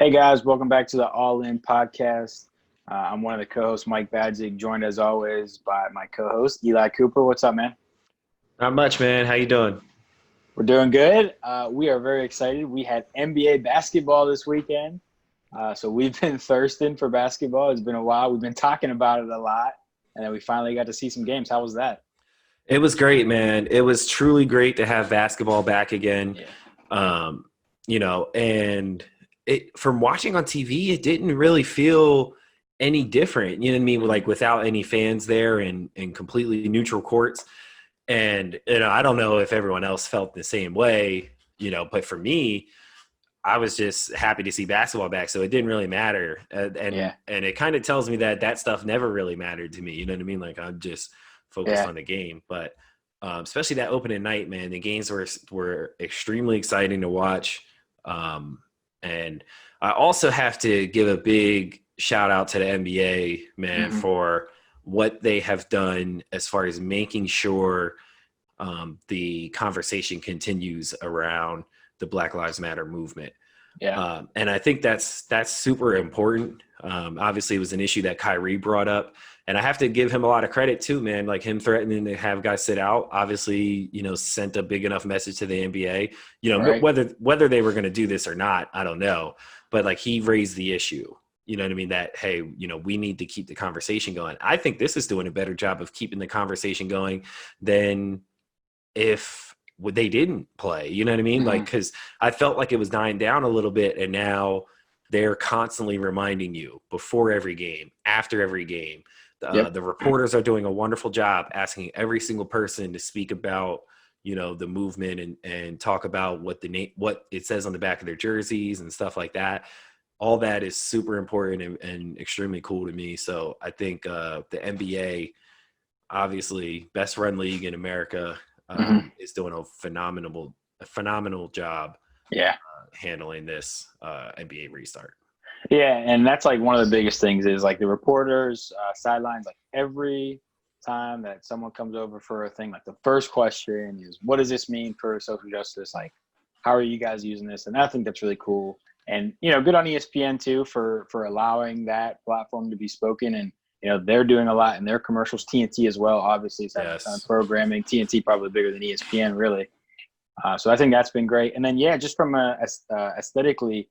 Hey guys, welcome back to the All In podcast. I'm one of the co-hosts, Mike Badzig, joined as always by my co-host Eli Cooper. What's up, man? Not much, man. How you doing? We're doing good. We are very excited. We had NBA basketball this weekend, so we've been thirsting for basketball. It's been a while. We've been talking about it a lot, and then we finally got to see some games. How was that? It was great, man. It was truly great to have basketball back again. Yeah. And from watching on TV, it didn't really feel any different. You know what I mean? Like without any fans there and completely neutral courts. And I don't know if everyone else felt the same way, but for me, I was just happy to see basketball back. So it didn't really matter. And it kind of tells me that stuff never really mattered to me. You know what I mean? Like I'm just focused on the game. But especially that opening night, man, the games were extremely exciting to watch. And I also have to give a big shout out to the NBA, man, for what they have done as far as making sure the conversation continues around the Black Lives Matter movement. Yeah. And I think that's super important. Obviously, it was an issue that Kyrie brought up. And I have to give him a lot of credit too, man. Like him threatening to have guys sit out, obviously, sent a big enough message to the NBA. Right. Whether they were going to do this or not, I don't know. But like he raised the issue. You know what I mean? That, hey, we need to keep the conversation going. I think this is doing a better job of keeping the conversation going than if they didn't play. You know what I mean? Like, because I felt like it was dying down a little bit, and now they're constantly reminding you before every game, after every game. The reporters are doing a wonderful job asking every single person to speak about, the movement and talk about what it says on the back of their jerseys and stuff like that. All that is super important and extremely cool to me. So I think the NBA, obviously best run league in America, is doing a phenomenal job. Handling this NBA restart. Yeah, and that's like one of the biggest things is like the reporters, sidelines, like every time that someone comes over for a thing, like the first question is, what does this mean for social justice? Like, how are you guys using this? And I think that's really cool. And, good on ESPN too for allowing that platform to be spoken. And, they're doing a lot in their commercials. TNT as well, obviously, it's having a ton of programming. TNT probably bigger than ESPN, really. So I think that's been great. And then, just from aesthetically,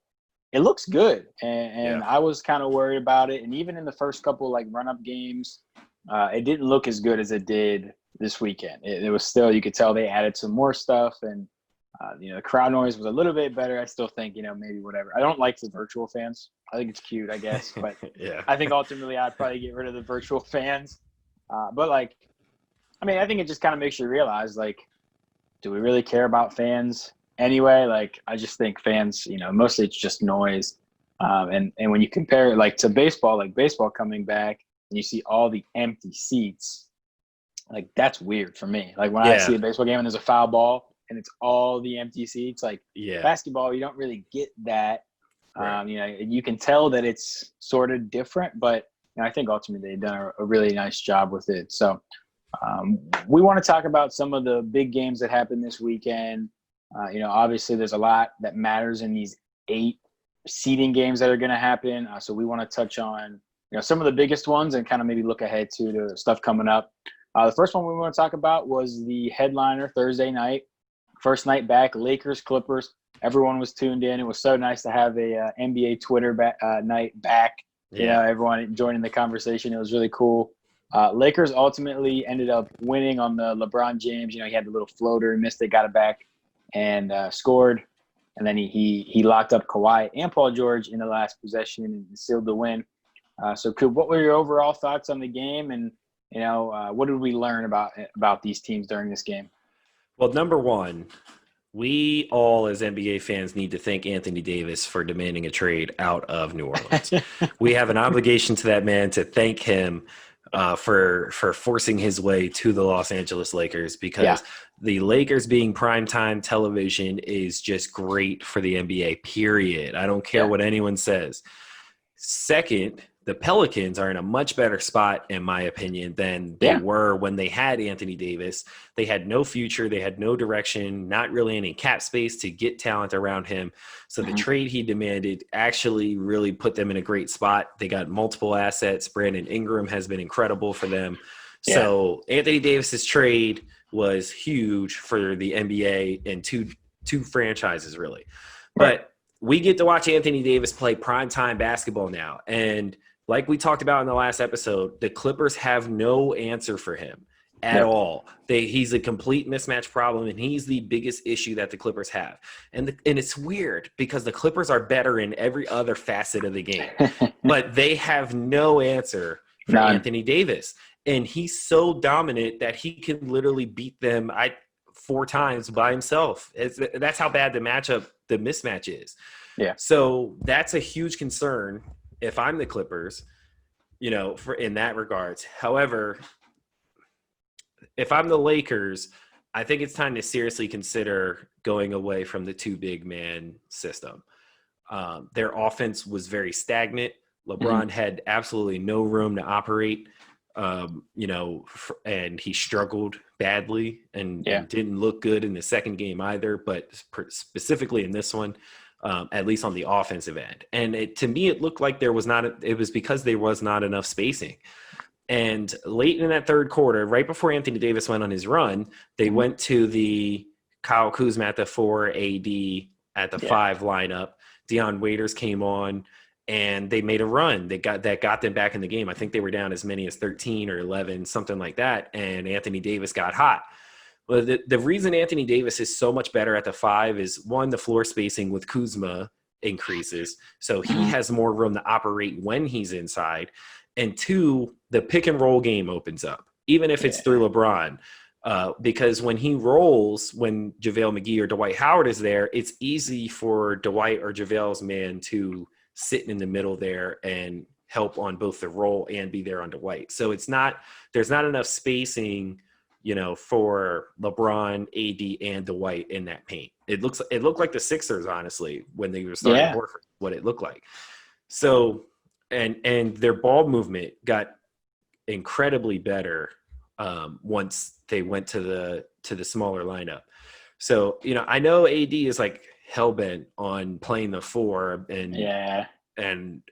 it looks good. And I was kind of worried about it. And even in the first couple like run-up games, it didn't look as good as it did this weekend. It was still, you could tell they added some more stuff. And, the crowd noise was a little bit better. I still think, maybe whatever. I don't like the virtual fans. I think it's cute, I guess. But I think ultimately I'd probably get rid of the virtual fans. But I think it just kind of makes you realize, like, do we really care about fans anyway? Like, I just think fans, mostly it's just noise. And when you compare it like to baseball, like baseball coming back and you see all the empty seats, like that's weird for me. Like when I see a baseball game and there's a foul ball and it's all the empty seats, like basketball, you don't really get that. Right. You can tell that it's sort of different, but I think ultimately they've done a really nice job with it. So we want to talk about some of the big games that happened this weekend. Obviously there's a lot that matters in these 8 seeding games that are going to happen. So we want to touch on, some of the biggest ones and kind of maybe look ahead to the stuff coming up. The first one we want to talk about was the headliner Thursday night, first night back, Lakers, Clippers. Everyone was tuned in. It was so nice to have a NBA Twitter night back. Everyone joining the conversation. It was really cool. Lakers ultimately ended up winning on the LeBron James. He had the little floater, missed it, got it back, and scored. And then he locked up Kawhi and Paul George in the last possession and sealed the win. So, Coop, what were your overall thoughts on the game? And, what did we learn about these teams during this game? Well, number one, we all as NBA fans need to thank Anthony Davis for demanding a trade out of New Orleans. We have an obligation to that man to thank him for forcing his way to the Los Angeles Lakers, because the Lakers being primetime television is just great for the NBA, period. I don't care what anyone says. Second, the Pelicans are in a much better spot, in my opinion, than they were when they had Anthony Davis. They had no future. They had no direction, not really any cap space to get talent around him. So the trade he demanded actually really put them in a great spot. They got multiple assets. Brandon Ingram has been incredible for them. Yeah. So Anthony Davis's trade was huge for the NBA and two franchises, really. Right. But we get to watch Anthony Davis play primetime basketball now. And like we talked about in the last episode, the Clippers have no answer for him at all. He's a complete mismatch problem, and he's the biggest issue that the Clippers have. And it's weird because the Clippers are better in every other facet of the game, but they have no answer for Anthony Davis. And he's so dominant that he can literally beat them 4 times by himself. That's how bad the mismatch is. Yeah. So that's a huge concern if I'm the Clippers, in that regards. However, if I'm the Lakers, I think it's time to seriously consider going away from the 2 big man system. Their offense was very stagnant. LeBron had absolutely no room to operate. And he struggled badly and didn't look good in the second game either, but specifically in this one, at least on the offensive end. And to me, it looked like it was because there was not enough spacing. And late in that third quarter, right before Anthony Davis went on his run, they went to the Kyle Kuzma at the 4, AD at the 5 lineup. Deion Waiters came on. And they made a run. They got them back in the game. I think they were down as many as 13 or 11, something like that. And Anthony Davis got hot. Well, the reason Anthony Davis is so much better at the 5 is, one, the floor spacing with Kuzma increases. So he has more room to operate when he's inside. And 2, the pick and roll game opens up, even if it's through LeBron. Because when he rolls, when JaVale McGee or Dwight Howard is there, it's easy for Dwight or JaVale's man to sitting in the middle there and help on both the roll and be there on Dwight. So there's not enough spacing, for LeBron, AD, and Dwight in that paint. It looked like the Sixers, honestly, when they were starting Horford, what it looked like. So, and their ball movement got incredibly better once they went to the smaller lineup. So, I know AD is like hellbent on playing the 4, and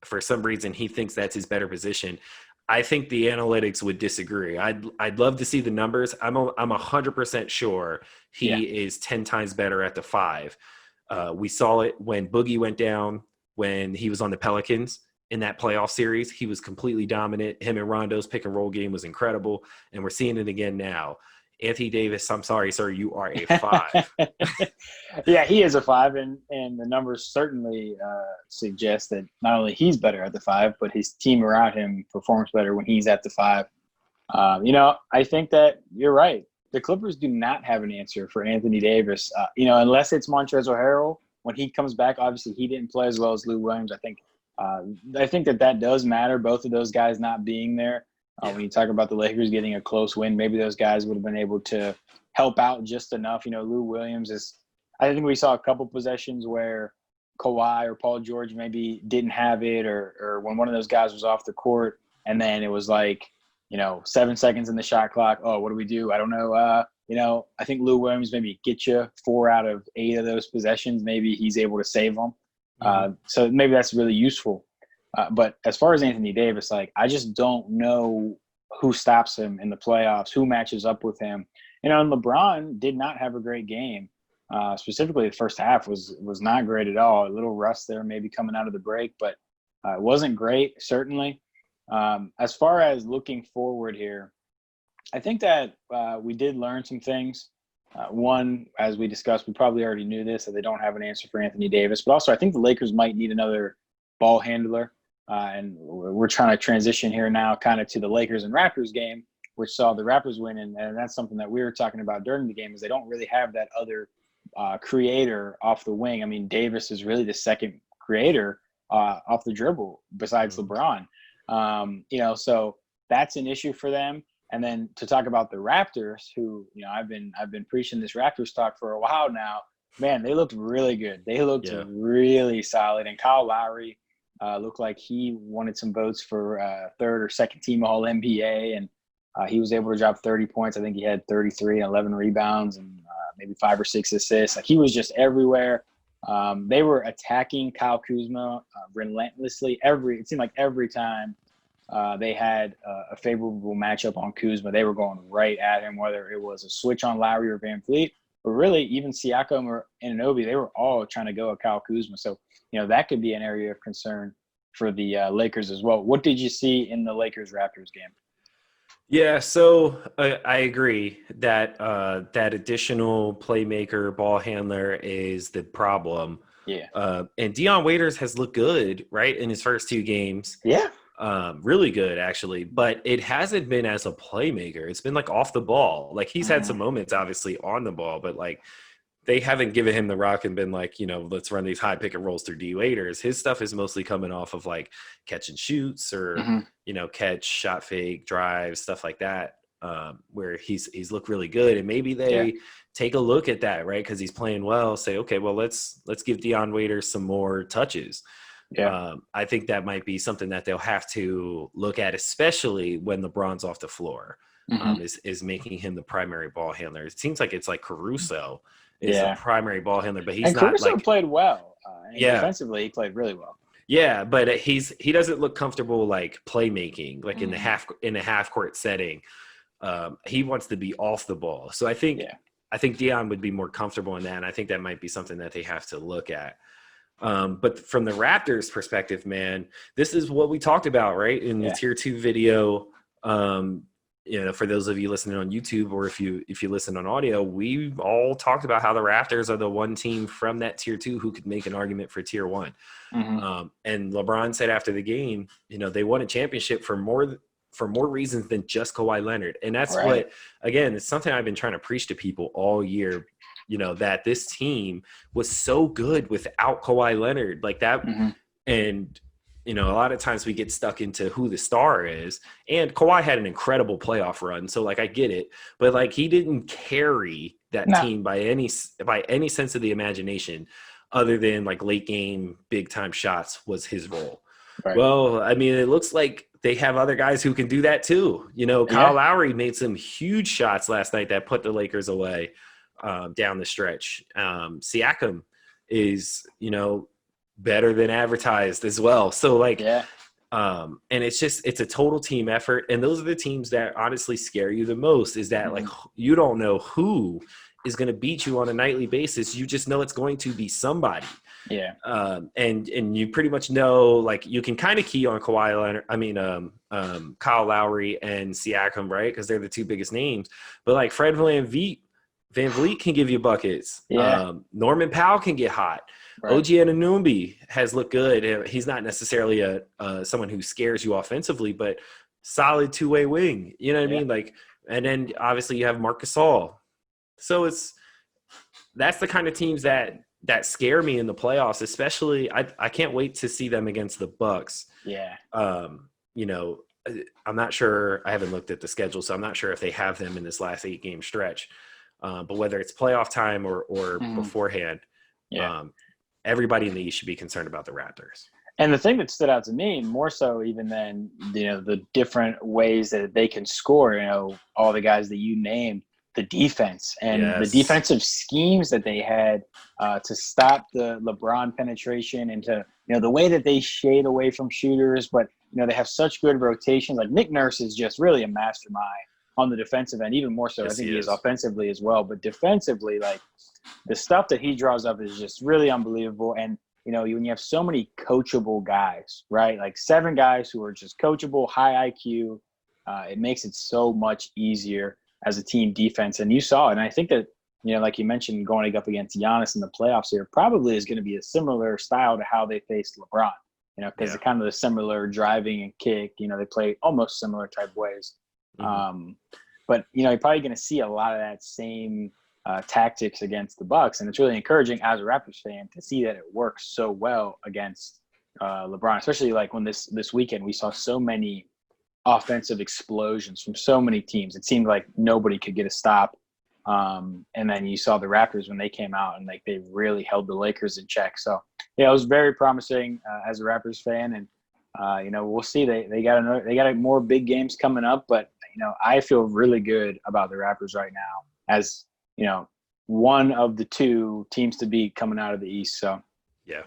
for some reason he thinks that's his better position. I think the analytics would disagree. I'd love to see the numbers. I'm 100% sure he is 10 times better at the 5. We saw it when Boogie went down, when he was on the Pelicans in that playoff series. He was completely dominant. Him and Rondo's pick and roll game was incredible, and we're seeing it again now. Anthony Davis, I'm sorry, sir, you are a 5. Yeah, he is a 5, and the numbers certainly suggest that not only he's better at the 5, but his team around him performs better when he's at the 5. I think that you're right. The Clippers do not have an answer for Anthony Davis, unless it's Montrezl Harrell. When he comes back, obviously he didn't play as well as Lou Williams. I think that does matter, both of those guys not being there. When you talk about the Lakers getting a close win, maybe those guys would have been able to help out just enough. Lou Williams I think we saw a couple possessions where Kawhi or Paul George maybe didn't have it, or when one of those guys was off the court, and then it was like, 7 seconds in the shot clock. Oh, what do we do? I don't know. I think Lou Williams maybe get you 4 out of 8 of those possessions. Maybe he's able to save them. So maybe that's really useful. But as far as Anthony Davis, I just don't know who stops him in the playoffs, who matches up with him. And LeBron did not have a great game. Specifically, the first half was not great at all. A little rust there, maybe coming out of the break, but it wasn't great, certainly. As far as looking forward here, I think that we did learn some things. One, as we discussed, we probably already knew this, that they don't have an answer for Anthony Davis. But also, I think the Lakers might need another ball handler. And we're trying to transition here now kind of to the Lakers and Raptors game, which saw the Raptors win. And that's something that we were talking about during the game, is they don't really have that other creator off the wing. I mean, Davis is really the second creator off the dribble besides LeBron. So that's an issue for them. And then to talk about the Raptors, who, I've been preaching this Raptors talk for a while now. Man, they looked really good. They looked really solid. And Kyle Lowry, Looked like he wanted some votes for third or second team All NBA, and he was able to drop 30 points. I think he had 33 and 11 rebounds and maybe 5 or 6 assists. Like, he was just everywhere. They were attacking Kyle Kuzma relentlessly. It seemed like every time they had a favorable matchup on Kuzma, they were going right at him, whether it was a switch on Lowry or Van Fleet, or really even Siakam or Anunoby. They were all trying to go at Kyle Kuzma. So, that could be an area of concern for the Lakers as well. What did you see in the Lakers-Raptors game? Yeah, so I agree that that additional playmaker, ball handler is the problem. Yeah. And Dion Waiters has looked good, right, in his first 2 games. Yeah. Really good, actually. But it hasn't been as a playmaker. It's been, like, off the ball. Like, he's had some moments, obviously, on the ball, but, like, they haven't given him the rock and been like, let's run these high pick and rolls through D Waiters. His stuff is mostly coming off of like catch and shoots or, catch, shot fake, drives, stuff like that, where he's looked really good. And maybe they take a look at that, right? Because he's playing well, say, okay, well, let's give Dion Waiters some more touches. Yeah. I think that might be something that they'll have to look at, especially when LeBron's off the floor, is making him the primary ball handler. It seems like it's like Caruso is a primary ball handler, but he's not Caruso like played well. Defensively, he played really well. Yeah, but he doesn't look comfortable like playmaking, like in the half court setting. He wants to be off the ball. So I think Dion would be more comfortable in that, and I think that might be something that they have to look at. But from the Raptors' perspective, man, this is what we talked about, right? In the tier 2 video. For those of you listening on YouTube, or if you listen on audio, we've all talked about how the Raptors are the one team from that tier 2 who could make an argument for tier 1. And LeBron said after the game, they won a championship for more reasons than just Kawhi Leonard. And that's what, again, it's something I've been trying to preach to people all year, that this team was so good without Kawhi Leonard, like that. And a lot of times we get stuck into who the star is, and Kawhi had an incredible playoff run. So like, I get it, but like, he didn't carry that team by any sense of the imagination, other than like late game, big time shots was his role. Right. Well, I mean, it looks like they have other guys who can do that too. Kyle Lowry made some huge shots last night that put the Lakers away down the stretch. Siakam is, better than advertised as well. So like, and it's a total team effort. And those are the teams that honestly scare you the most, is that like, you don't know who is going to beat you on a nightly basis. You just know it's going to be somebody. Yeah. And you pretty much know, like, you can kind of key on Kyle Lowry and Siakam, right? Because they're the 2 biggest names. But like, Fred VanVleet can give you buckets. Norman Powell can get hot. Right. OG Anunoby has looked good. He's not necessarily someone who scares you offensively, but solid 2-way wing. You know what I mean? Like, and then obviously you have Marc Gasol. So that's the kind of teams that scare me in the playoffs. Especially, I can't wait to see them against the Bucks. Yeah. I'm not sure. I haven't looked at the schedule, so I'm not sure if they have them in this last 8-game stretch. But whether it's playoff time or beforehand, everybody in the East should be concerned about the Raptors. And the thing that stood out to me more so even than, the different ways that they can score, all the guys that you named, the defense and the defensive schemes that they had to stop the LeBron penetration and to, the way that they shade away from shooters. But, they have such good rotations. Like, Nick Nurse is just really a mastermind on the defensive end, even more so. I think he is offensively as well. But defensively, like, the stuff that he draws up is just really unbelievable. And, when you have so many coachable guys, right? Like 7 guys who are just coachable, high IQ, it makes it so much easier as a team defense. And you saw it. And I think that, like you mentioned, going up against Giannis in the playoffs here probably is going to be a similar style to how they faced LeBron, because it's kind of the similar driving and kick. They play almost similar type ways. But, you're probably going to see a lot of that same tactics against the Bucks, and it's really encouraging as a Raptors fan to see that it works so well against LeBron, especially like when this weekend we saw so many offensive explosions from so many teams. It seemed like nobody could get a stop, and then you saw the Raptors when they came out and like they really held the Lakers in check. So Yeah, it was very promising as a Raptors fan, and we'll see. They got more big games coming up, but I feel really good about the Raptors right now as one of the two teams to beat coming out of the East. So Yeah.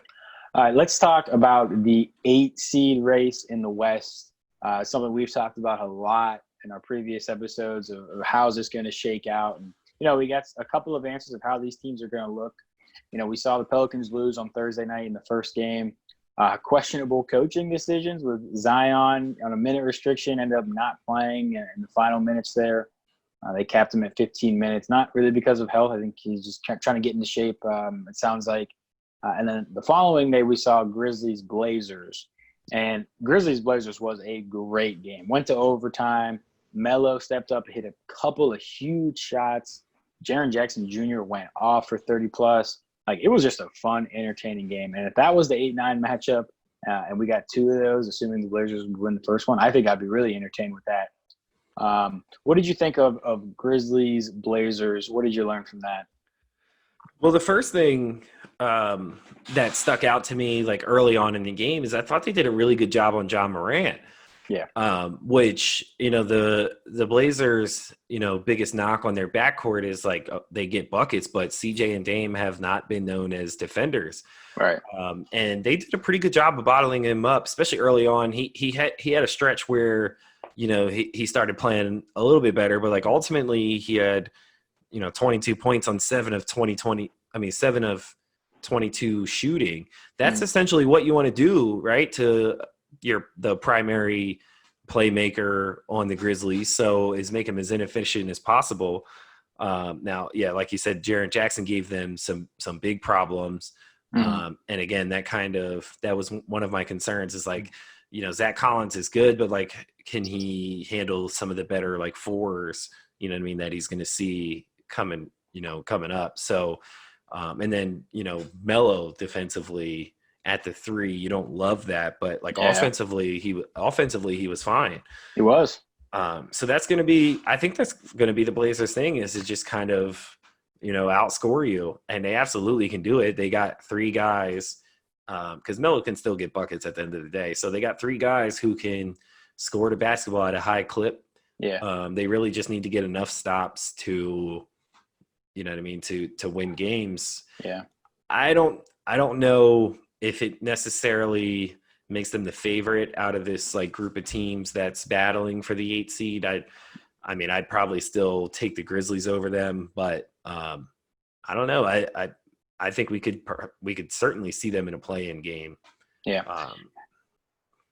all right, let's talk about the 8 seed race in the West. Something we've talked about a lot in our previous episodes of how's this going to shake out. And, we got a couple of answers of how these teams are going to look. We saw the Pelicans lose on Thursday night in the first game. Questionable coaching decisions with Zion on a minute restriction, ended up not playing in the final minutes there. They capped him at 15 minutes, not really because of health. I think he's just trying to get into shape, it sounds like. And then the following day, we saw Grizzlies-Blazers. And Grizzlies-Blazers was a great game. Went to overtime. Melo stepped up, hit a couple of huge shots. Jaren Jackson Jr. went off for 30-plus. It was just a fun, entertaining game. And if that was the 8-9 matchup and we got two of those, assuming the Blazers would win the first one, I think I'd be really entertained with that. What did you think of Grizzlies-Blazers? What did you learn from that? Well, the first thing that stuck out to me early on in the game is I thought they did a really good job on John Morant. Yeah. Which, the Blazers, biggest knock on their backcourt is they get buckets, but CJ and Dame have not been known as defenders. Right. And they did a pretty good job of bottling him up, especially early on. He had a stretch where, he started playing a little bit better, but ultimately he had, 22 points on 7 of 22 shooting. That's essentially what you want to do, right? To the primary playmaker on the Grizzlies. So is make him as inefficient as possible. Now, yeah, like you said, Jaren Jackson gave them some big problems. And again, that was one of my concerns is Zach Collins is good, but can he handle some of the better fours, that he's going to see coming up. So, and then, Melo defensively at the 3, you don't love that, but offensively, he was fine. He was. So that's going to be, I think that's going to be the Blazers thing is to just kind of, outscore you. And they absolutely can do it. They got 3 guys because Melo can still get buckets at the end of the day. So they got 3 guys who can score the basketball at a high clip. Yeah. They really just need to get enough stops to, to win games. Yeah. I don't know if it necessarily makes them the favorite out of this group of teams that's battling for the 8 seed. I'd probably still take the Grizzlies over them, but I don't know. I think we could certainly see them in a play-in game. Yeah.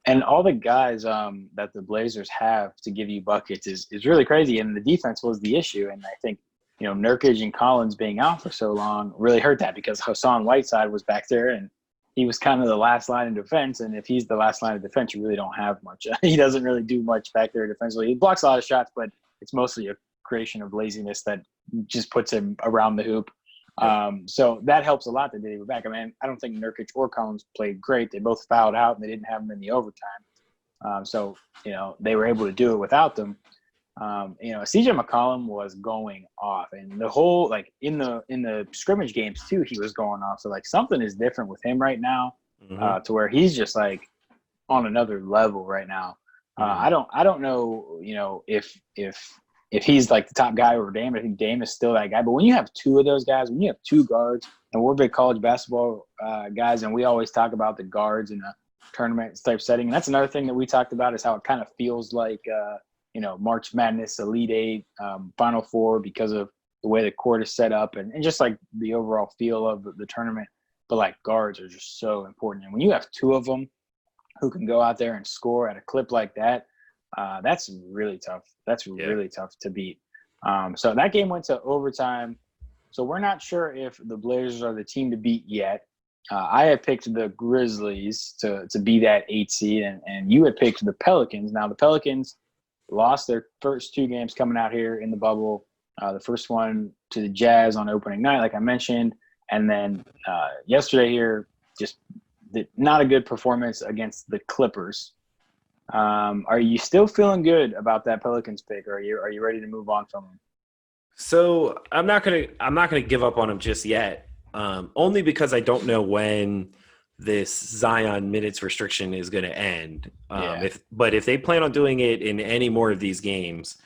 And all the guys that the Blazers have to give you buckets is really crazy. And the defense was the issue. And I think, Nurkic and Collins being out for so long really hurt that because Hassan Whiteside was back there and he was kind of the last line of defense. And if he's the last line of defense, you really don't have much. He doesn't really do much back there defensively. He blocks a lot of shots, but it's mostly a creation of laziness that just puts him around the hoop. So that helps a lot that they were back. I don't think Nurkic or Collins played great. They both fouled out and they didn't have them in the overtime. So they were able to do it without them. CJ McCollum was going off, and the whole in the scrimmage games too, he was going off. So something is different with him right now, to where he's just on another level right now. I don't know, if he's the top guy over Dame. I think Dame is still that guy. But when you have 2 of those guys, when you have 2 guards, and we're big college basketball guys, and we always talk about the guards in a tournament type setting. And that's another thing that we talked about is how it kind of feels like March Madness, Elite Eight, Final Four because of the way the court is set up and just the overall feel of the tournament. But guards are just so important. And when you have 2 of them who can go out there and score at a clip like that, that's really tough. That's really tough to beat. So that game went to overtime. So we're not sure if the Blazers are the team to beat yet. I had picked the Grizzlies to be that 8 seed, and you had picked the Pelicans. Now the Pelicans lost their first 2 games coming out here in the bubble. The first one to the Jazz on opening night, like I mentioned, and then yesterday here, just not a good performance against the Clippers. Are you still feeling good about that Pelicans pick, or are you ready to move on from them? So I'm not gonna give up on them just yet. Only because I don't know when this Zion minutes restriction is going to end. Yeah. If they plan on doing it in any more of these games,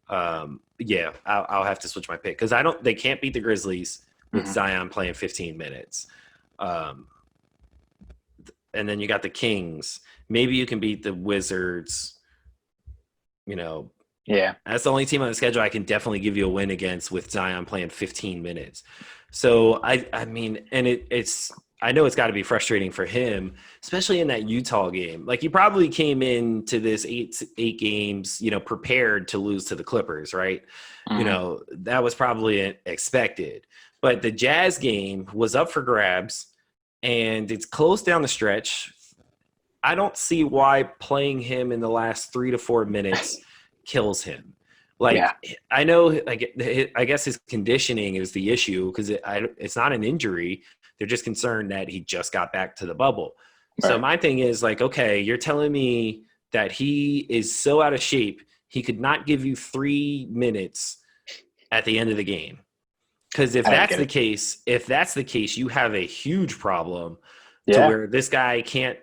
yeah, I'll have to switch my pick because they can't beat the Grizzlies with Zion playing 15 minutes. And then you got the Kings. Maybe you can beat the Wizards. Yeah. That's the only team on the schedule I can definitely give you a win against with Zion playing 15 minutes. So I mean, and it's I know it's got to be frustrating for him, especially in that Utah game. Like he probably came into this eight games, prepared to lose to the Clippers, right? That was probably expected. But the Jazz game was up for grabs, and it's close down the stretch. I don't see why playing him in the last 3 to 4 minutes kills him. I know, I guess his conditioning is the issue because it's not an injury. They're just concerned that he just got back to the bubble. Right. So my thing is okay, you're telling me that he is so out of shape, he could not give you 3 minutes at the end of the game. Because if that's the case, you have a huge problem to where this guy can't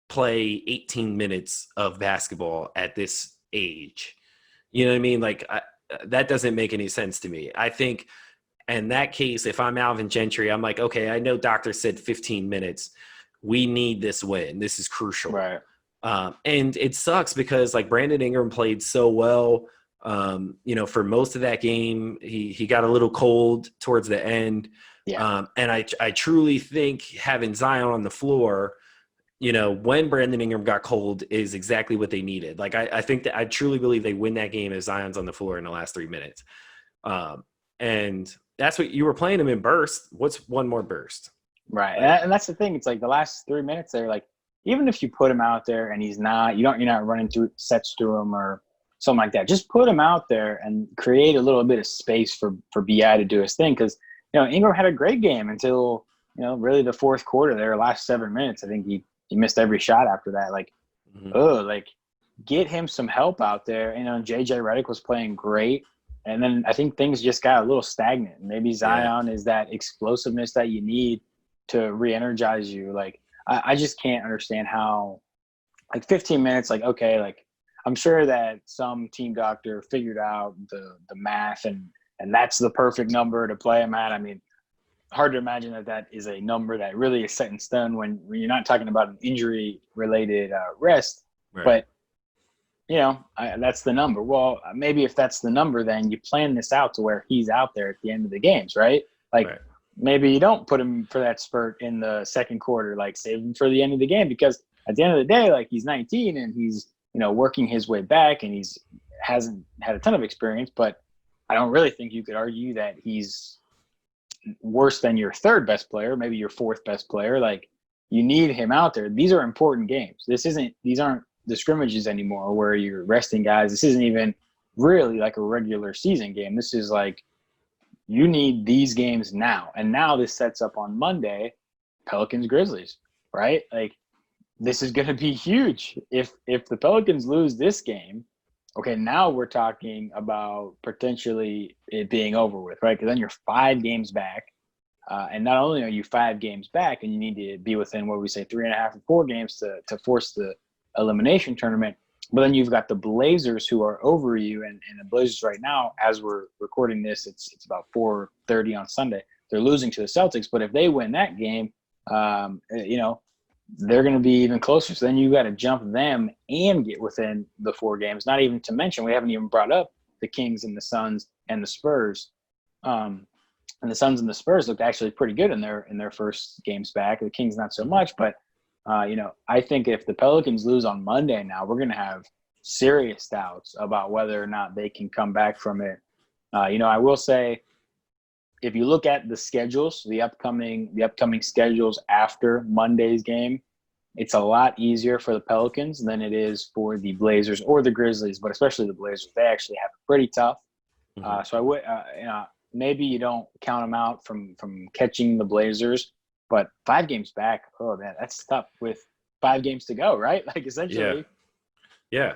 play 18 minutes of basketball at this age. You know what I mean? That doesn't make any sense to me. I think in that case, if I'm Alvin Gentry, I'm like, okay, I know doctor said 15 minutes. We need this win. This is crucial. Right. And it sucks because Brandon Ingram played so well. For most of that game, he got a little cold towards the end. Yeah. And I truly think having Zion on the floor, when Brandon Ingram got cold is exactly what they needed. I think that I truly believe they win that game if Zion's on the floor in the last 3 minutes. And that's what you were playing him in burst. What's one more burst? Right. And that's the thing. It's the last 3 minutes there, even if you put him out there and he's not, you're not running through sets through him or something like that. Just put him out there and create a little bit of space for BI to do his thing. Cause Ingram had a great game until, really the fourth quarter there, last 7 minutes. I think he missed every shot after that. Get him some help out there. JJ Redick was playing great. And then I think things just got a little stagnant. Maybe Zion is that explosiveness that you need to re-energize you. I just can't understand how 15 minutes, I'm sure that some team doctor figured out the math and that's the perfect number to play him at. I mean, hard to imagine that is a number that really is set in stone when you're not talking about an injury-related rest. Right. But, that's the number. Well, maybe if that's the number, then you plan this out to where he's out there at the end of the games, right? Maybe you don't put him for that spurt in the second quarter, save him for the end of the game because at the end of the day, he's 19 and he's, working his way back and hasn't had a ton of experience, but I don't really think you could argue that he's worse than your third best player, maybe your fourth best player. You need him out there. These are important games. These aren't the scrimmages anymore where you're resting guys. This isn't even really a regular season game. This is you need these games now. And now this sets up on Monday, Pelicans Grizzlies, right? This is going to be huge. If the Pelicans lose this game, okay, now we're talking about potentially it being over with, right? Because then you're 5 games back. And not only are you 5 games back and you need to be within what we say 3.5 or 4 games to force the elimination tournament, but then you've got the Blazers who are over you, and the Blazers right now, as we're recording this, it's about 4:30 on Sunday. They're losing to the Celtics, but if they win that game, they're going to be even closer. So then you got to jump them and get within the 4 games. Not even to mention, we haven't even brought up the Kings and the Suns and the Spurs. And the Suns and the Spurs looked actually pretty good in their first games back. The Kings not so much, but I think if the Pelicans lose on Monday now, we're going to have serious doubts about whether or not they can come back from it. I will say, if you look at the schedules, the upcoming schedules after Monday's game, it's a lot easier for the Pelicans than it is for the Blazers or the Grizzlies, but especially the Blazers. They actually have it pretty tough. So I would, maybe you don't count them out from catching the Blazers, but 5 games back, oh man, that's tough with 5 games to go, right? Essentially. Yeah.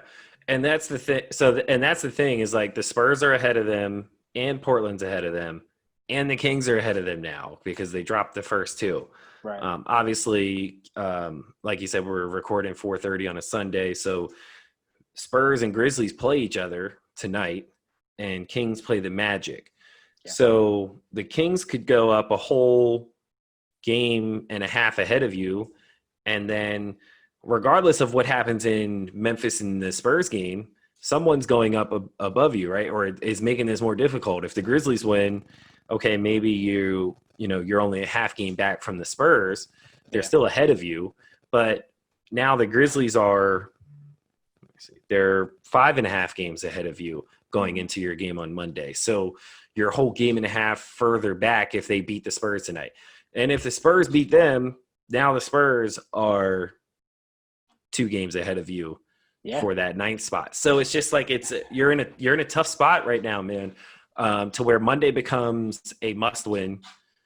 And that's the thing. And that's the thing is the Spurs are ahead of them and Portland's ahead of them and the Kings are ahead of them now because they dropped the first two. Right. Obviously, like you said, we're recording 4:30 on a Sunday, so Spurs and Grizzlies play each other tonight, and Kings play the Magic. Yeah. So the Kings could go up a whole game and a half ahead of you, and then regardless of what happens in Memphis in the Spurs game, someone's going up above you, right? Or is making this more difficult. If the Grizzlies win, okay, maybe you're only a half game back from the Spurs. They're still ahead of you, but now the Grizzlies they're 5.5 games ahead of you going into your game on Monday. So you're a whole game and a half further back if they beat the Spurs tonight. And if the Spurs beat them, now the Spurs are 2 games ahead of you for that 9th spot. So it's just like you're in a tough spot right now, man. To where Monday becomes a must win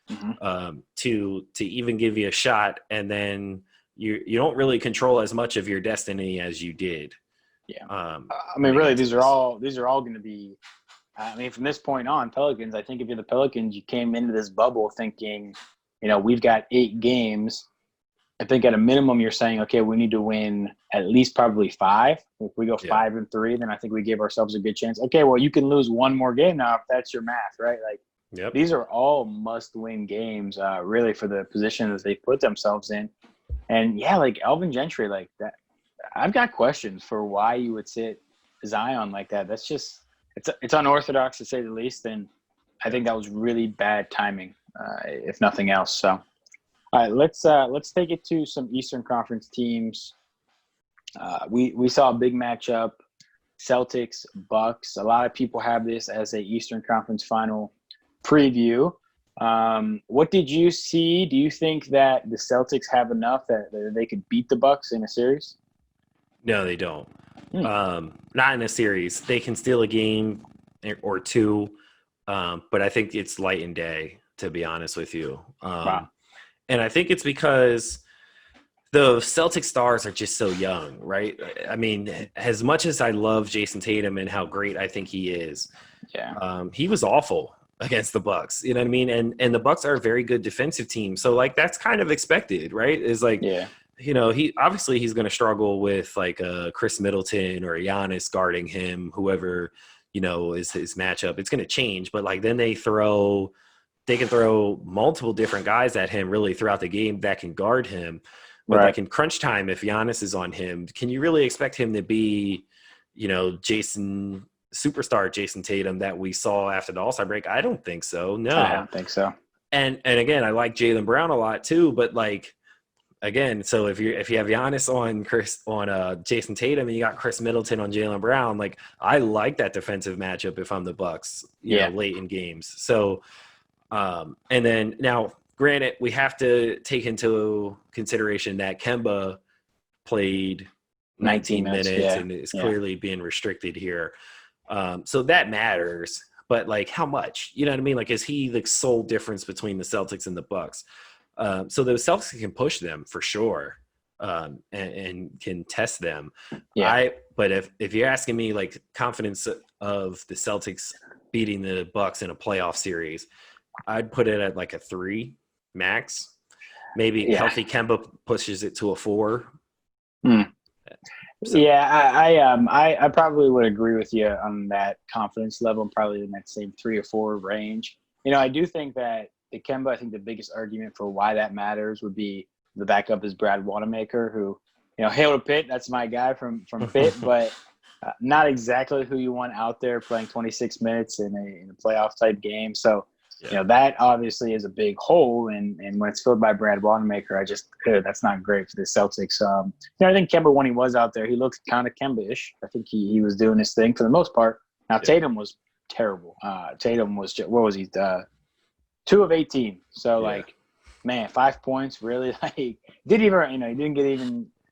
to even give you a shot, and then you don't really control as much of your destiny as you did. Yeah. I mean, really, these are all going to be. I mean, from this point on, Pelicans. I think if you're the Pelicans, you came into this bubble thinking, we've got 8 games. I think at a minimum, you're saying, okay, we need to win at least probably 5. If we go 5-3, then I think we give ourselves a good chance. Okay, well, you can lose one more game now if that's your math, right? Like, these are all must-win games, really, for the position that they put themselves in. And like Alvin Gentry, like that. I've got questions for why you would sit Zion like that. That's just it's unorthodox to say the least, and I think that was really bad timing, if nothing else. So, all right, let's take it to some Eastern Conference teams. We saw a big matchup, Celtics Bucks. A lot of people have this as a Eastern Conference final preview. What did you see? Do you think that the Celtics have enough that they could beat the Bucks in a series? No, they don't. Not in a series. They can steal a game or two, but I think it's light and day, to be honest with you. Wow. And I think it's because the Celtic stars are just so young, right? I mean, as much as I love Jason Tatum and how great I think he is, he was awful against the Bucks. You know what I mean? And the Bucks are a very good defensive team. So, like, that's kind of expected, right? Is like – he's going to struggle with like Chris Middleton or Giannis guarding him, whoever, is his matchup. It's going to change, but like then they can throw multiple different guys at him really throughout the game that can guard him. But like in crunch time, if Giannis is on him, can you really expect him to be, superstar Jason Tatum that we saw after the All-Star break? I don't think so. No, I don't think so. And again, I like Jaylen Brown a lot too, but like, again, so if you have Giannis on Jason Tatum and you got Chris Middleton on Jaylen Brown, like I like that defensive matchup if I'm the Bucks, you know, late in games. So, and then now, granted, we have to take into consideration that Kemba played 19 minutes and is clearly being restricted here. So that matters, but like how much? You know what I mean? Like, is he the sole difference between the Celtics and the Bucks? So the Celtics can push them for sure, and can test them. But if you're asking me like confidence of the Celtics beating the Bucks in a playoff series, I'd put it at like a 3 max. Maybe healthy Kemba pushes it to a 4. So. I probably would agree with you on that confidence level, probably in that same 3 or 4 range. I do think that Kemba, I think the biggest argument for why that matters would be the backup is Brad Wanamaker, who, hail to Pitt. That's my guy from Pitt, but not exactly who you want out there playing 26 minutes in a playoff type game. So, that obviously is a big hole. And when it's filled by Brad Wanamaker, that's not great for the Celtics. I think Kemba, when he was out there, he looked kind of Kemba-ish. I think he was doing his thing for the most part. Now, Tatum was terrible. Tatum was, what was he, 2 of 18. So like, man, 5 points really like didn't even,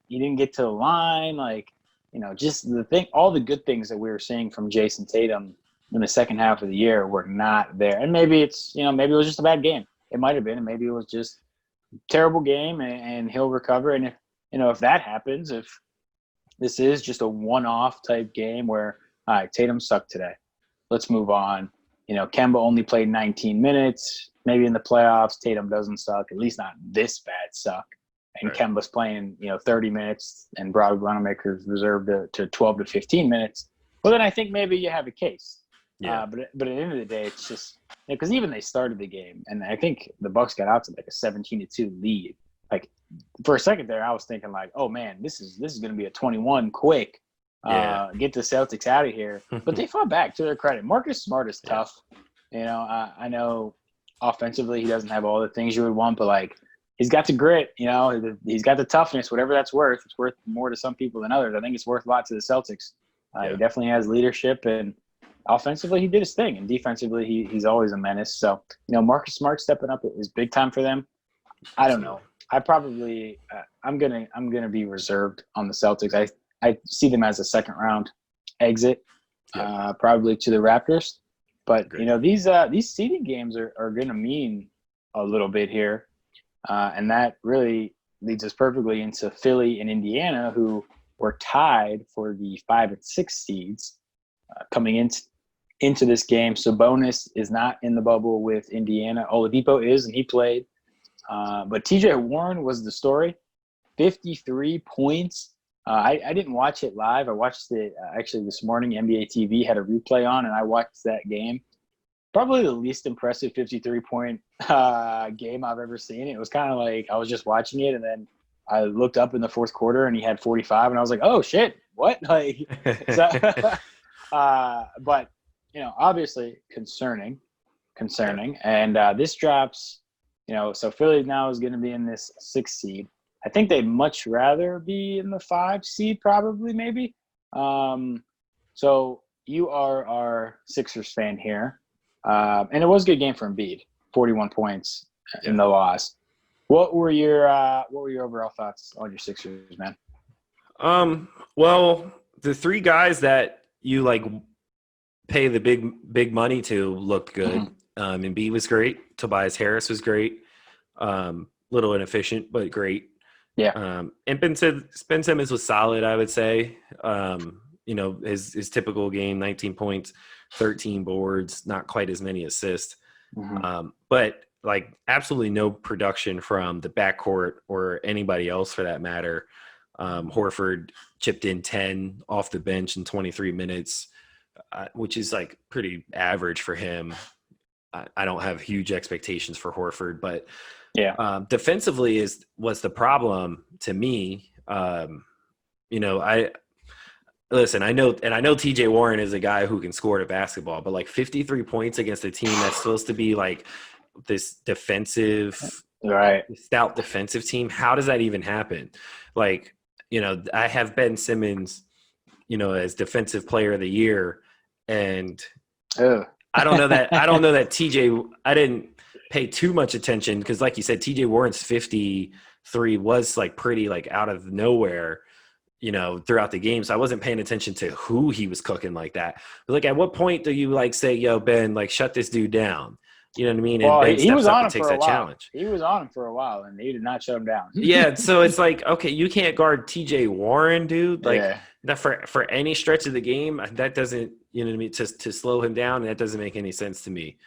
he didn't get to the line. Like, just all the good things that we were seeing from Jason Tatum in the second half of the year were not there. And maybe it's, maybe it was just a bad game. It might've been, and maybe it was just a terrible game and he'll recover. And if that happens, if this is just a one-off type game where, all right, Tatum sucked today, let's move on. Kemba only played 19 minutes. Maybe in the playoffs, Tatum doesn't suck. At least not this bad suck. And Right. Kemba's playing, 30 minminutes, and Brad Wanamaker's reserved to 12 to 15 minutes. Well, then I think maybe you have a case. Yeah. But at the end of the day, it's just because even they started the game, and I think the Bucks got out to like a 17-2 lead. Like for a second there, I was thinking like, oh man, this is going to be a 21 quick. Get the Celtics out of here. But they fought back, to their credit. Marcus Smart is tough. I know offensively he doesn't have all the things you would want, but like he's got the grit. He's got the toughness. Whatever that's worth, it's worth more to some people than others. I think it's worth a lot to the Celtics. He definitely has leadership, and offensively he did his thing, and defensively he's always a menace. So Marcus Smart stepping up is big time for them. I don't know. I probably I'm gonna be reserved on the Celtics. I see them as a second round exit, probably to the Raptors. But these seeding games are going to mean a little bit here, and that really leads us perfectly into Philly and Indiana, who were tied for the 5 and 6 seeds coming into this game. Sabonis is not in the bubble with Indiana. Oladipo is, and he played. But TJ Warren was the story. 53 points. I didn't watch it live. I watched it actually this morning. NBA TV had a replay on, and I watched that game. Probably the least impressive 53-point game I've ever seen. It was kind of like I was just watching it, and then I looked up in the fourth quarter, and he had 45, and I was like, "Oh shit, what?" Like, but obviously concerning, and this drops. So Philly now is going to be in this 6th seed. I think they'd much rather be in the 5 seed, probably, maybe. So you are our Sixers fan here. And it was a good game for Embiid, 41 points in the loss. What were your overall thoughts on your Sixers, man? Well, the 3 guys that you pay the big money to looked good. Embiid was great. Tobias Harris was great. Little inefficient, but great. Yeah. And Ben Simmons was solid, I would say. His typical game, 19 points, 13 boards, not quite as many assists. But absolutely no production from the backcourt or anybody else for that matter. Horford chipped in 10 off the bench in 23 minutes, which is pretty average for him. I don't have huge expectations for Horford, but defensively was the problem to me. I know TJ Warren is a guy who can score at basketball, but 53 points against a team that's supposed to be this defensive, stout defensive team. How does that even happen? I have Ben Simmons, as defensive player of the year, and I don't know that TJ. I didn't pay too much attention because, like you said, TJ Warren's 53 was pretty out of nowhere, throughout the game. So I wasn't paying attention to who he was cooking like that. But at what point do you say, "Yo, Ben, shut this dude down"? You know what I mean? And well, Ben he was on him takes for a that while. Challenge. He was on him for a while, and he did not shut him down. Yeah, so it's okay, you can't guard TJ Warren, dude. That for any stretch of the game, that doesn't, to slow him down, that doesn't make any sense to me.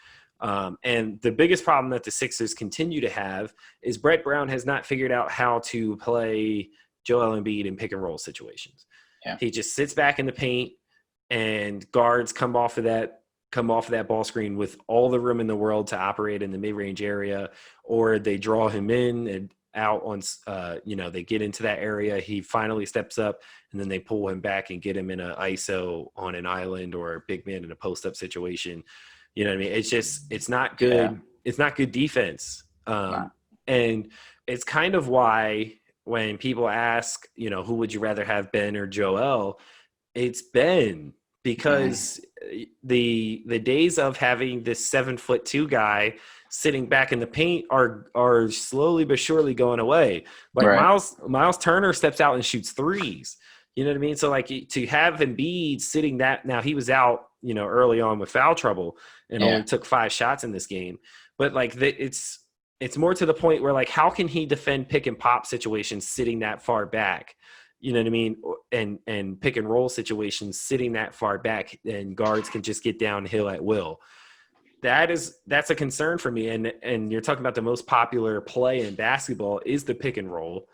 And the biggest problem that the Sixers continue to have is Brett Brown has not figured out how to play Joel Embiid in pick and roll situations. Yeah. He just sits back in the paint, and guards come off of that ball screen with all the room in the world to operate in the mid-range area, or they draw him in and out on, they get into that area. He finally steps up, and then they pull him back and get him in an ISO on an island or a big man in a post-up situation. You know what I mean? It's not good. Yeah. It's not good defense. And it's kind of why when people ask, who would you rather have, Ben or Joel? It's Ben. Because the days of having this 7'2" guy sitting back in the paint are slowly but surely going away. Miles Turner steps out and shoots threes. You know what I mean? So to have Embiid sitting now he was out, early on with foul trouble and only took 5 shots in this game. But it's more to the point where how can he defend pick and pop situations sitting that far back? You know what I mean? And pick and roll situations sitting that far back, and guards can just get downhill at will. That's a concern for me. And you're talking about the most popular play in basketball is the pick and roll,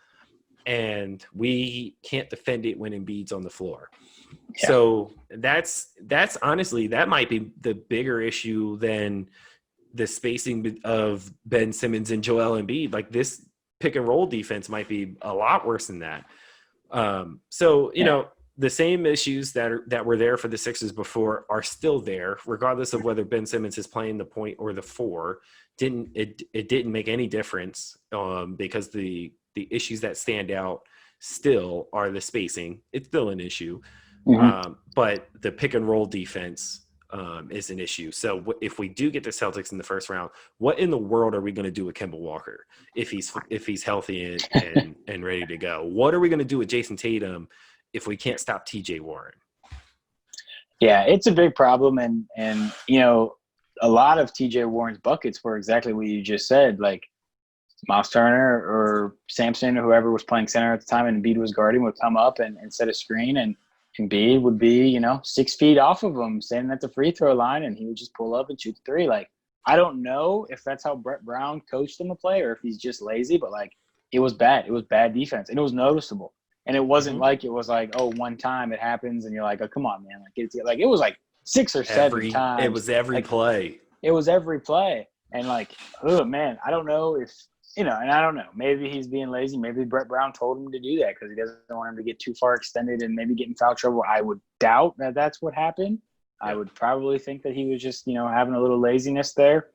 and we can't defend it when Embiid's on the floor. Yeah. So that's honestly, that might be the bigger issue than the spacing of Ben Simmons and Joel Embiid. Like, this pick and roll defense might be a lot worse than that. So, you know, the same issues that were there for the Sixers before are still there, regardless of whether Ben Simmons is playing the point or the four. It didn't make any difference, because the issues that stand out still are the spacing. It's still an issue. Mm-hmm. But the pick and roll defense is an issue. So if we do get the Celtics in the first round, what in the world are we going to do with Kemba Walker if he's healthy and ready to go? What are we going to do with Jason Tatum if we can't stop TJ Warren? Yeah, it's a big problem. And you know, a lot of TJ Warren's buckets were exactly what you just said. Like, Miles Turner or Sampson or whoever was playing center at the time and Embiid was guarding would come up and set a screen, and Embiid would be, you know, 6 feet off of him standing at the free throw line, and he would just pull up and shoot the three. Like, I don't know if that's how Brett Brown coached him to play or if he's just lazy, but, like, it was bad. It was bad defense, and it was noticeable. And it wasn't like it was like, oh, one time it happens and you're like, oh, come on, man. Like, it was like 6 or 7 times. It was every play. It was every play. And, like, oh, man, I don't know if – you know, and I don't know. Maybe he's being lazy. Maybe Brett Brown told him to do that because he doesn't want him to get too far extended and maybe get in foul trouble. I would doubt that that's what happened. Yeah. I would probably think that he was just, you know, having a little laziness there.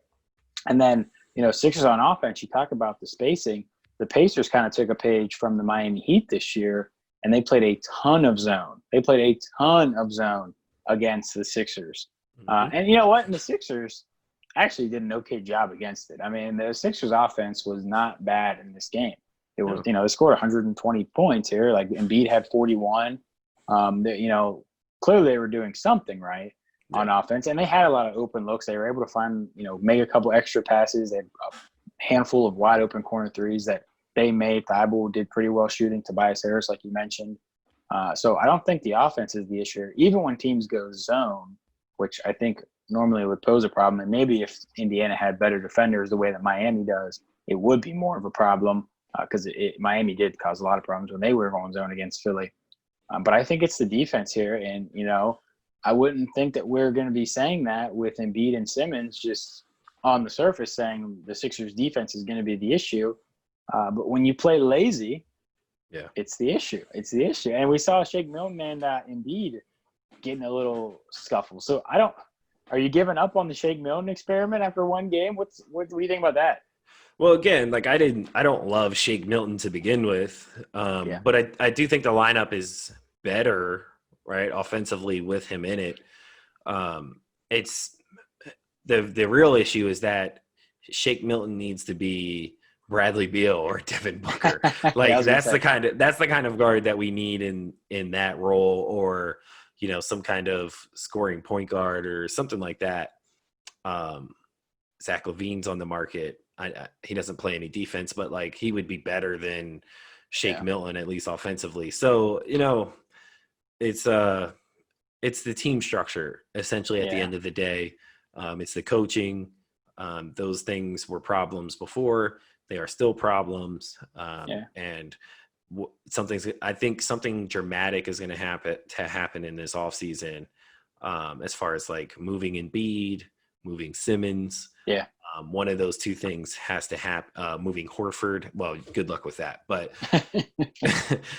And then, you know, Sixers on offense, you talk about the spacing. The Pacers kind of took a page from the Miami Heat this year, and they played a ton of zone. They played a ton of zone against the Sixers. Mm-hmm. And you know what? And the Sixers – actually did an okay job against it. I mean, the Sixers offense was not bad in this game. It was, you know, they scored 120 points here. Like, Embiid had 41. You know, clearly they were doing something right on offense, and they had a lot of open looks. They were able to find, you know, make a couple extra passes. They had a handful of wide open corner threes that they made. Thibault did pretty well shooting. Tobias Harris, like you mentioned. So I don't think the offense is the issue. Even when teams go zone, which I think normally would pose a problem, and maybe if Indiana had better defenders the way that Miami does, it would be more of a problem because Miami did cause a lot of problems when they were going zone against Philly. But I think it's the defense here, and, you know, I wouldn't think that we're going to be saying that with Embiid and Simmons just on the surface saying the Sixers defense is going to be the issue. But when you play lazy, it's the issue. It's the issue. And we saw Shake Milton and Embiid getting a little scuffle. So are you giving up on the Shake Milton experiment after one game? What do you think about that? Well, again, like, I don't love Shake Milton to begin with, but I do think the lineup is better, right, offensively with him in it. It's the real issue is that Shake Milton needs to be Bradley Beal or Devin Booker. Like, that's the kind of guard that we need in that role, or, you know, some kind of scoring point guard or something like that. Zach LaVine's on the market. He doesn't play any defense, but, like, he would be better than Shake Milton, at least offensively. So, you know, it's the team structure essentially at the end of the day. It's the coaching. Those things were problems before. They are still problems. And I think something dramatic is going to happen in this offseason, as far as, like, moving Embiid, moving Simmons. One of those two things has to happen. Moving Horford. Well, good luck with that. But,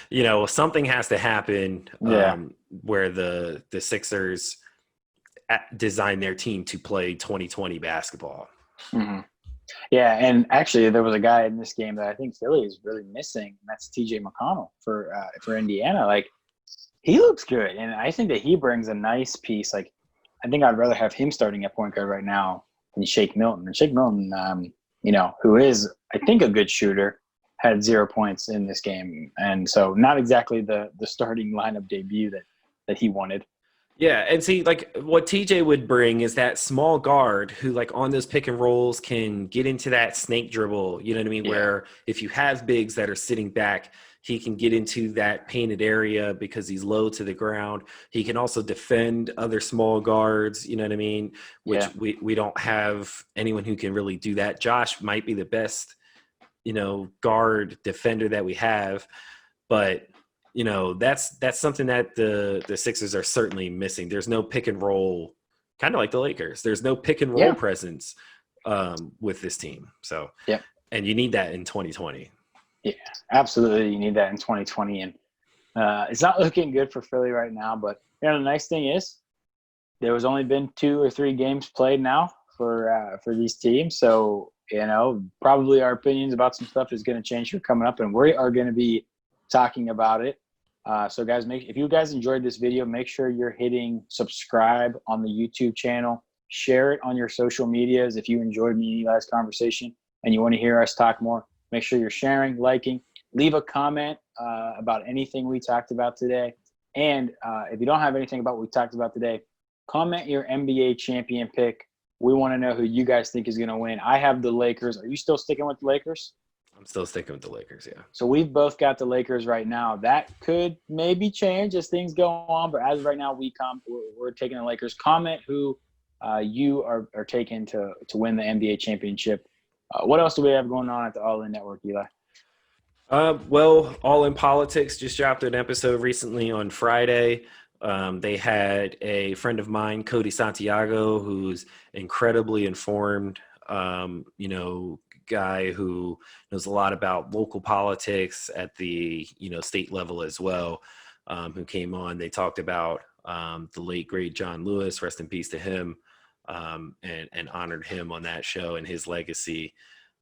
you know, something has to happen where the Sixers design their team to play 2020 basketball. Mm-hmm. Yeah, and actually there was a guy in this game that I think Philly is really missing, and that's TJ McConnell for Indiana. Like, he looks good, and I think that he brings a nice piece. Like, I think I'd rather have him starting at point guard right now than Shake Milton. And Shake Milton, you know, who is, I think, a good shooter, had 0 points in this game, and so not exactly the starting lineup debut that he wanted. Yeah, and see, like, what TJ would bring is that small guard who, like, on those pick and rolls can get into that snake dribble, you know what I mean, where if you have bigs that are sitting back, He can get into that painted area because he's low to the ground. He can also defend other small guards, you know what I mean? Which we don't have anyone who can really do that. Josh might be the best, guard defender that we have, but that's something that the Sixers are certainly missing. There's no pick and roll, kind of like the Lakers. There's no pick and roll presence with this team. So, and you need that in 2020. Yeah, absolutely. You need that in 2020. And it's not looking good for Philly right now. But the nice thing is there was only been 2 or 3 games played now for these teams. So, probably our opinions about some stuff is going to change here coming up. And we are going to be talking about it. So, guys, if you guys enjoyed this video, make sure you're hitting subscribe on the YouTube channel. Share it on your social medias if you enjoyed me and Eli's conversation and you want to hear us talk more. Make sure you're sharing, liking, leave a comment about anything we talked about today. And if you don't have anything about what we talked about today, comment your NBA champion pick. We want to know who you guys think is going to win. I have the Lakers. Are you still sticking with the Lakers? I'm still sticking with the Lakers, yeah. So we've both got the Lakers right now. That could maybe change as things go on, but as of right now, we're taking the Lakers. Comment who you are taking to win the NBA championship. What else do we have going on at the All In Network, Eli? Well, All In Politics just dropped an episode recently on Friday. They had a friend of mine, Cody Santiago, who's incredibly informed, guy who knows a lot about local politics at the, state level as well, who came on. They talked about the late, great John Lewis, rest in peace to him, and honored him on that show and his legacy,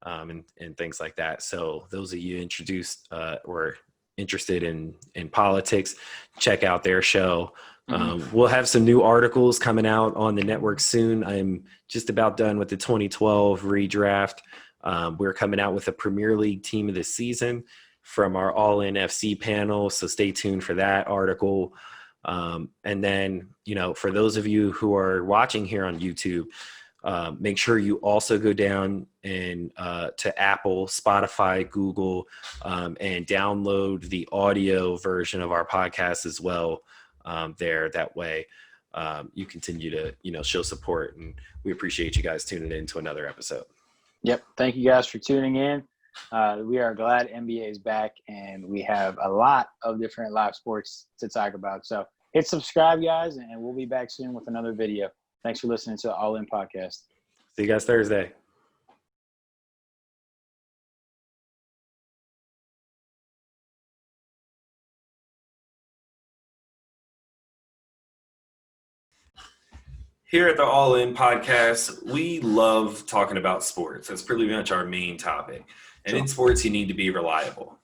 and things like that. So those of you introduced or interested in politics, check out their show. We'll have some new articles coming out on the network soon. I'm just about done with the 2012 redraft. We're coming out with a Premier League team of the season from our All In FC panel. So stay tuned for that article. And then, for those of you who are watching here on YouTube, make sure you also go down and to Apple, Spotify, Google, and download the audio version of our podcast as well there. That way you continue to, show support. And we appreciate you guys tuning in to another episode. Yep. Thank you guys for tuning in. We are glad NBA is back, and we have a lot of different live sports to talk about. So hit subscribe, guys, and we'll be back soon with another video. Thanks for listening to the All In Podcast. See you guys Thursday. Here at the All In Podcast, we love talking about sports. That's pretty much our main topic. And in sports, you need to be reliable.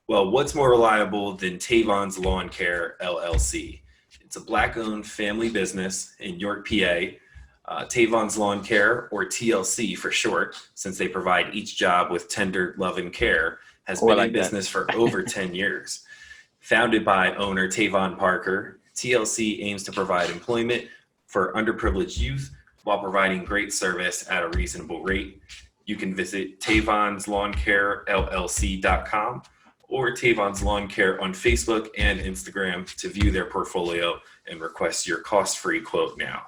Well, what's more reliable than Tavon's Lawn Care, LLC? It's a Black-owned family business in York, PA. Tavon's Lawn Care, or TLC for short, since they provide each job with tender love and care, has been in business for over 10 years. Founded by owner Tavon Parker, TLC aims to provide employment for underprivileged youth while providing great service at a reasonable rate. You can visit TavonsLawnCareLLC.com or Tavon's Lawn Care on Facebook and Instagram to view their portfolio and request your cost-free quote now.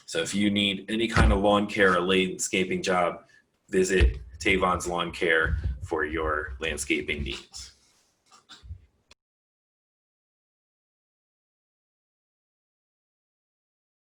So if you need any kind of lawn care or landscaping job, visit Tavon's Lawn Care for your landscaping needs.